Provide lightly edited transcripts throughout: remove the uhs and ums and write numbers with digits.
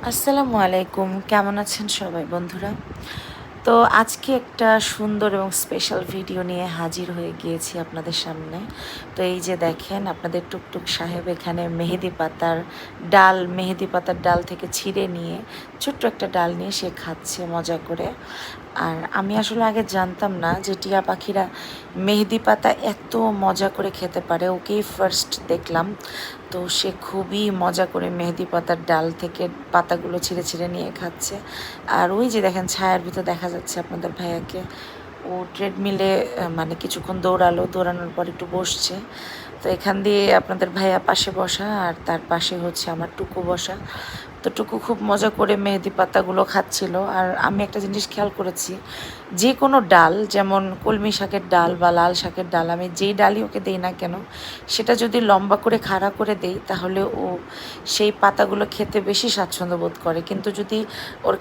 আসসালামু আলাইকুম, কেমন আছেন সবাই বন্ধুরা? তো আজকে একটা সুন্দর এবং স্পেশাল ভিডিও নিয়ে হাজির হয়ে গিয়েছি আপনাদের সামনে। তো এই যে দেখেন আপনাদের টুকটুক সাহেব এখানে মেহেদি পাতার ডাল থেকে ছিঁড়ে নিয়ে ছোট্ট একটা ডাল নিয়ে সে খাচ্ছে মজা করে। আর আমি আসলে আগে জানতাম না যে টিয়া পাখিরা মেহেদি পাতা এত মজা করে খেতে পারে, ওকেই ফার্স্ট দেখলাম। তো সে খুবই মজা করে মেহেদি পাতার ডাল থেকে পাতাগুলো ছিঁড়ে ছিঁড়ে নিয়ে খাচ্ছে। আর ওই যে দেখেন ছায়ার ভিতর দেখা যাচ্ছে আপনাদের ভাইয়াকে, ও ট্রেডমিলে মানে কিছুক্ষণ দৌড়ানোর পর একটু বসছে। তো এখান দিয়ে আপনাদের ভাইয়া পাশে বসা, আর তার পাশে হচ্ছে আমার টুকু বসা। তো টুকু খুব মজা করে মেহেদি পাতাগুলো খাচ্ছিল। আর আমি একটা জিনিস খেয়াল করেছি, যে কোনো ডাল, যেমন কলমি শাকের ডাল বা লাল শাকের ডাল, আমি যেই ডালই ওকে দিই না কেন, সেটা যদি লম্বা করে খাড়া করে দেই তাহলে ও সেই পাতাগুলো খেতে বেশি স্বাচ্ছন্দ্য বোধ করে। কিন্তু যদি ওর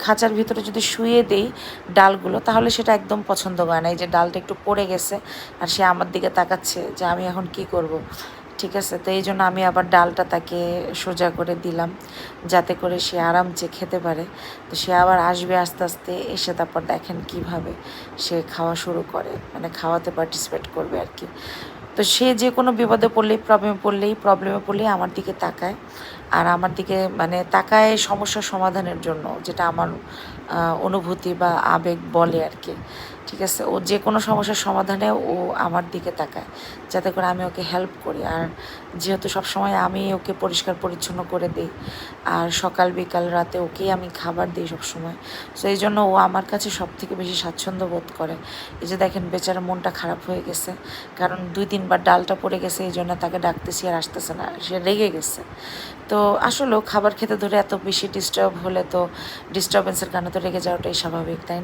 খাঁচার ভিতরে যদি শুয়ে দেই ডালগুলো, তাহলে সেটা একদম পছন্দ করে না। এই যে ডালটা একটু পড়ে গেছে আর সে আমার দিকে তাকাচ্ছে যে আমি এখন কি করব। ঠিক আছে, তো এই জন্য আমি আবার ডালটা তাকে সোজা করে দিলাম যাতে করে সে আরামসে খেতে পারে। তো সে আবার আসবে আস্তে আস্তে, এসে তারপর দেখেন কিভাবে সে খাওয়া শুরু করে, মানে খাওয়াতে পার্টিসিপেট করবে আর কি। তো সে যে কোনো বিপদে পড়লেই, প্রবলেমে পড়লেই আমার দিকে তাকায়। আর আমার দিকে মানে তাকায় সমস্যার সমাধানের জন্য, যেটা আমার অনুভূতি বা আবেগ বলে আর কি। ঠিক আছে, ও যে কোনো সমস্যার সমাধানে ও আমার দিকে তাকায় যাতে করে আমি ওকে হেল্প করি। আর যেহেতু সবসময় আমি ওকে পরিষ্কার পরিচ্ছন্ন করে দিই, আর সকাল বিকাল রাতে ওকেই আমি খাবার দিই সবসময়, সো এই জন্য ও আমার কাছে সব থেকে বেশি স্বাচ্ছন্দ্য বোধ করে। এই যে দেখেন বেচারা মনটা খারাপ হয়ে গেছে, কারণ 2-3 বার ডালটা পড়ে গেছে, এই জন্য তাকে ডাকতেছি আর আসতেছে না, সে রেগে গেছে। তো আসলেও খাবার খেতে ধরে এত বেশি ডিস্টার্বেন্সের কারণে তো রেগে যাওয়াটাই স্বাভাবিক, তাই না?